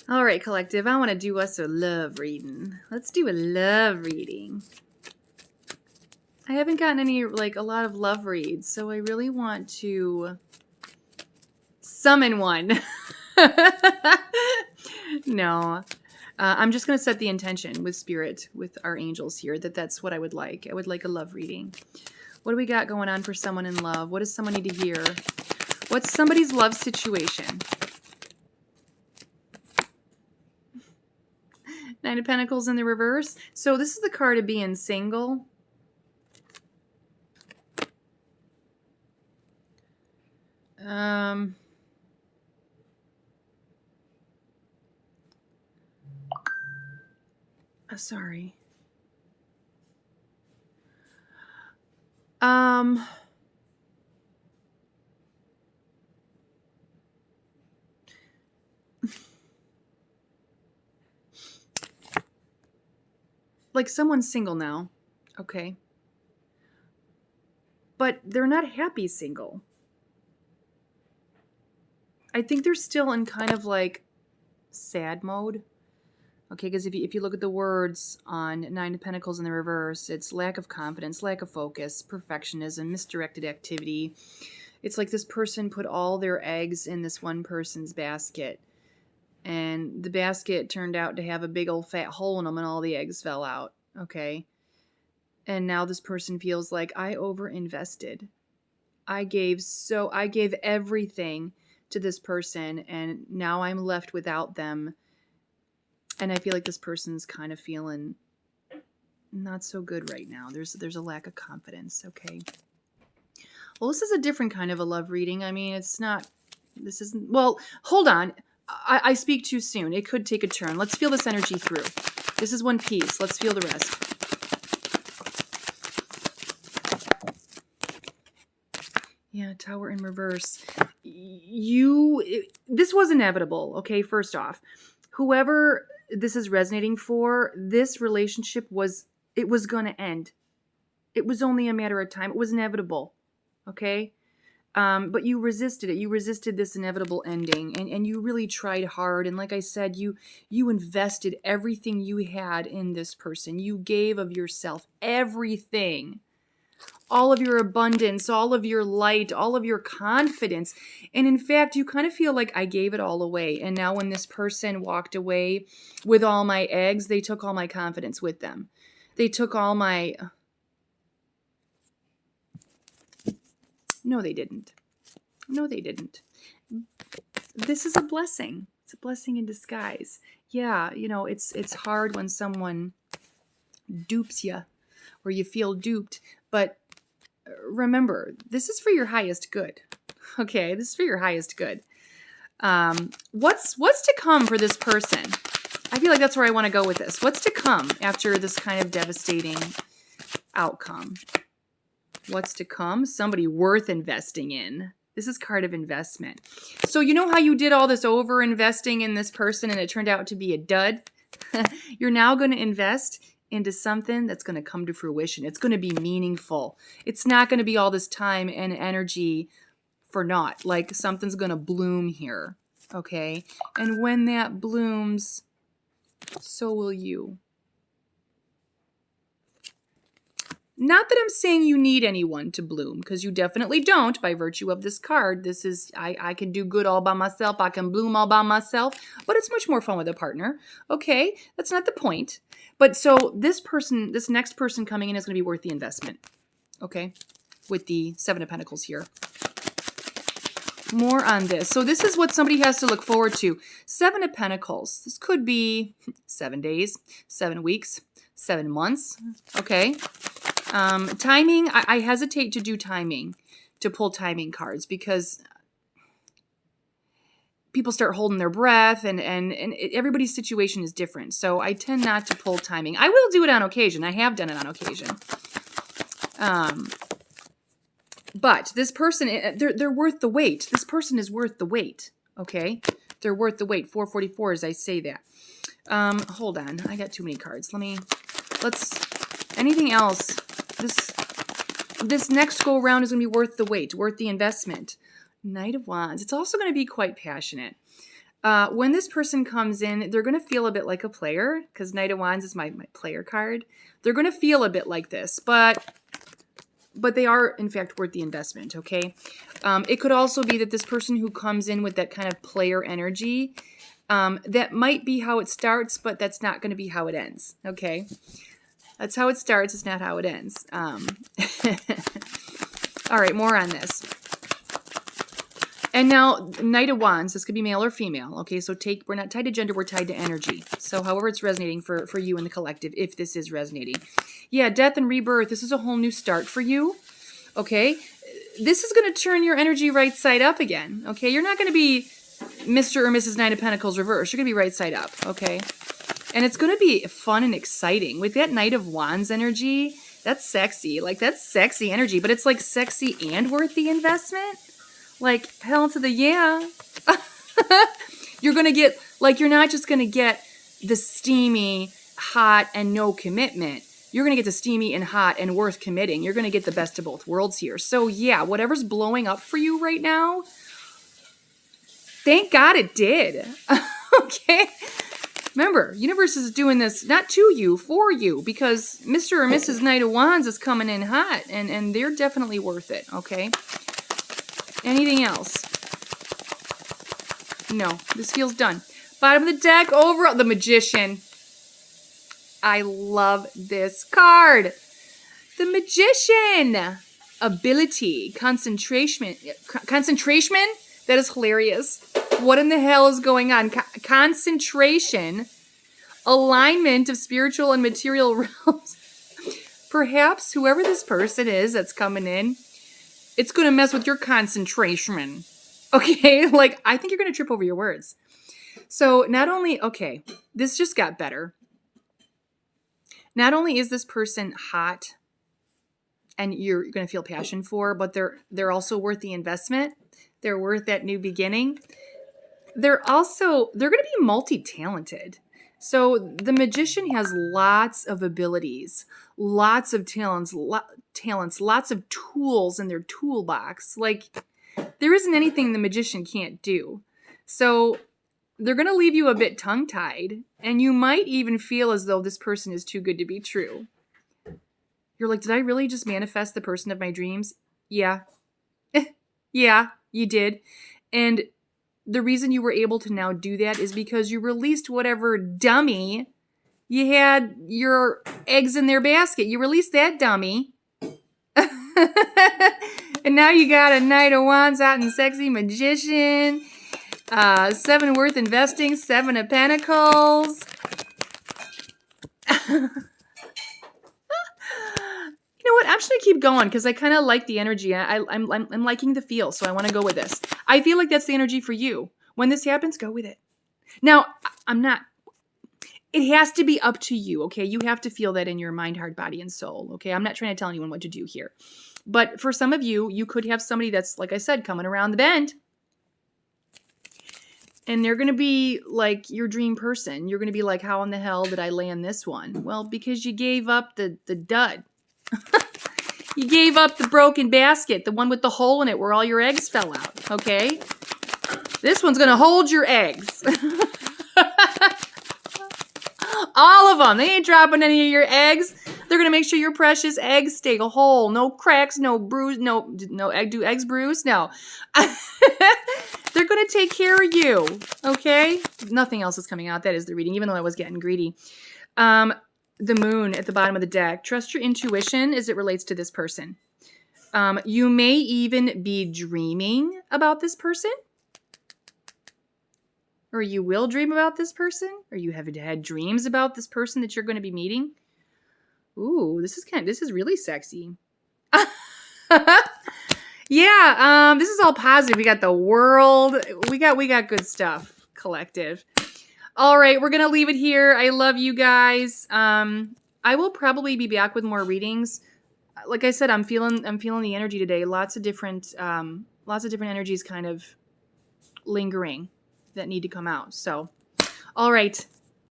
All right, collective, I want to do us a love reading. Let's do a love reading. I haven't gotten any, a lot of love reads, so I really want to summon one. No. I'm just going to set the intention with spirit, with our angels here, that's what I would like. I would like a love reading. What do we got going on for someone in love? What does someone need to hear? What's somebody's love situation? Nine of Pentacles in the reverse. So this is the card of being single. Sorry. Like someone's single now. Okay. But they're not happy single. I think they're still in kind of like sad mode. Okay, because if you look at the words on Nine of Pentacles in the reverse, it's lack of confidence, lack of focus, perfectionism, misdirected activity. It's like this person put all their eggs in this one person's basket. And the basket turned out to have a big old fat hole in them and all the eggs fell out. Okay. And now this person feels like I overinvested. I gave everything to this person and now I'm left without them. And I feel like this person's kind of feeling not so good right now. There's a lack of confidence, okay? Well, this is a different kind of a love reading. I mean, well, hold on. I speak too soon. It could take a turn. Let's feel this energy through. This is one piece. Let's feel the rest. Yeah, Tower in reverse. This was inevitable, okay, first off. Whoever this is resonating for, this relationship was going to end. It was only a matter of time. It was inevitable, okay? But you resisted it. You resisted this inevitable ending, and you really tried hard. And like I said, you invested everything you had in this person. You gave of yourself, everything. All of your abundance, all of your light, all of your confidence. And in fact, you kind of feel like I gave it all away. And now when this person walked away with all my eggs, they took all my confidence with them. They took all my... No, they didn't. No, they didn't. This is a blessing. It's a blessing in disguise. Yeah, it's hard when someone dupes you or you feel duped. But remember, this is for your highest good. Okay, this is for your highest good. What's to come for this person? I feel like that's where I want to go with this. What's to come after this kind of devastating outcome? What's to come? Somebody worth investing in. This is card of investment. So you know how you did all this over investing in this person and it turned out to be a dud? You're now going to invest into something that's going to come to fruition. It's going to be meaningful. It's not going to be all this time and energy for naught. Like something's going to bloom here. Okay? And when that blooms, so will you. Not that I'm saying you need anyone to bloom, because you definitely don't by virtue of this card. This is, I can do good all by myself. I can bloom all by myself, but it's much more fun with a partner. Okay, that's not the point. But so this next person coming in is going to be worth the investment. Okay, with the Seven of Pentacles here. More on this. So this is what somebody has to look forward to. Seven of Pentacles. This could be 7 days, 7 weeks, 7 months. Okay. Timing, I hesitate to do timing, to pull timing cards, because people start holding their breath and everybody's situation is different. So I tend not to pull timing. I will do it on occasion. I have done it on occasion. But this person, they're worth the wait. This person is worth the wait. Okay. They're worth the wait. 444 as I say that. Hold on. I got too many cards. Anything else? This next go around is going to be worth the wait, worth the investment. Knight of Wands. It's also going to be quite passionate. When this person comes in, they're going to feel a bit like a player, because Knight of Wands is my player card. They're going to feel a bit like this, but they are, in fact, worth the investment, okay? It could also be that this person who comes in with that kind of player energy, that might be how it starts, but that's not going to be how it ends, okay? That's how it starts. It's not how it ends. All right, more on this. And now, Knight of Wands, this could be male or female, okay? So we're not tied to gender, we're tied to energy. So however it's resonating for you in the collective, if this is resonating. Yeah, death and rebirth, this is a whole new start for you, okay? This is going to turn your energy right side up again, okay? You're not going to be Mr. or Mrs. Nine of Pentacles reverse. You're going to be right side up, okay? And it's going to be fun and exciting. With that Knight of Wands energy, that's sexy. Like, that's sexy energy, but it's like sexy and worth the investment. Like, hell to the yeah. You're going to get, like, you're not just going to get the steamy, hot, and no commitment. You're going to get the steamy and hot and worth committing. You're going to get the best of both worlds here. So, yeah, whatever's blowing up for you right now, thank God it did. Okay? Remember, universe is doing this not to you, for you, because Mr. or Mrs. Knight of Wands is coming in hot, and they're definitely worth it, okay? Anything else? No, this feels done. Bottom of the deck, overall, the Magician. I love this card. The Magician. Ability, concentration. That is hilarious. What in the hell is going on? Concentration, alignment of spiritual and material realms. Perhaps whoever this person is that's coming in, it's going to mess with your concentration. Okay? Like, I think you're going to trip over your words. So not only, okay, this just got better. Not only is this person hot and you're going to feel passion for, but they're also worth the investment. They're worth that new beginning. They're going to be multi-talented. So the Magician has lots of abilities, lots of talents, lots of tools in their toolbox. Like, there isn't anything the Magician can't do. So they're going to leave you a bit tongue-tied, and you might even feel as though this person is too good to be true. You're like, did I really just manifest the person of my dreams? Yeah. Yeah, you did. And the reason you were able to now do that is because you released whatever dummy you had your eggs in their basket. You released that dummy. And now you got a Knight of Wands out and sexy Magician. 7 worth investing. 7 of Pentacles. You know what? I'm just going to keep going because I kind of like the energy. I'm liking the feel, so I want to go with this. I feel like that's the energy for you. When this happens, go with it. Now, it has to be up to you, okay? You have to feel that in your mind, heart, body, and soul, okay? I'm not trying to tell anyone what to do here. But for some of you, you could have somebody that's, like I said, coming around the bend. And they're going to be like your dream person. You're going to be like, how in the hell did I land this one? Well, because you gave up the dud. You gave up the broken basket, the one with the hole in it where all your eggs fell out, okay? This one's going to hold your eggs. All of them. They ain't dropping any of your eggs. They're going to make sure your precious eggs stay whole. No cracks, no bruise, no egg. Do eggs bruise? No. They're going to take care of you, okay? Nothing else is coming out. That is the reading, even though I was getting greedy. The Moon at the bottom of the deck. Trust your intuition as it relates to this person. You may even be dreaming about this person. Or you will dream about this person. Or you have had dreams about this person that you're going to be meeting. Ooh, this is really sexy. Yeah, this is all positive. We got the World. We got good stuff, collective. All right, we're going to leave it here. I love you guys. I will probably be back with more readings. Like I said, I'm feeling the energy today. Lots of different energies kind of lingering that need to come out. So, all right.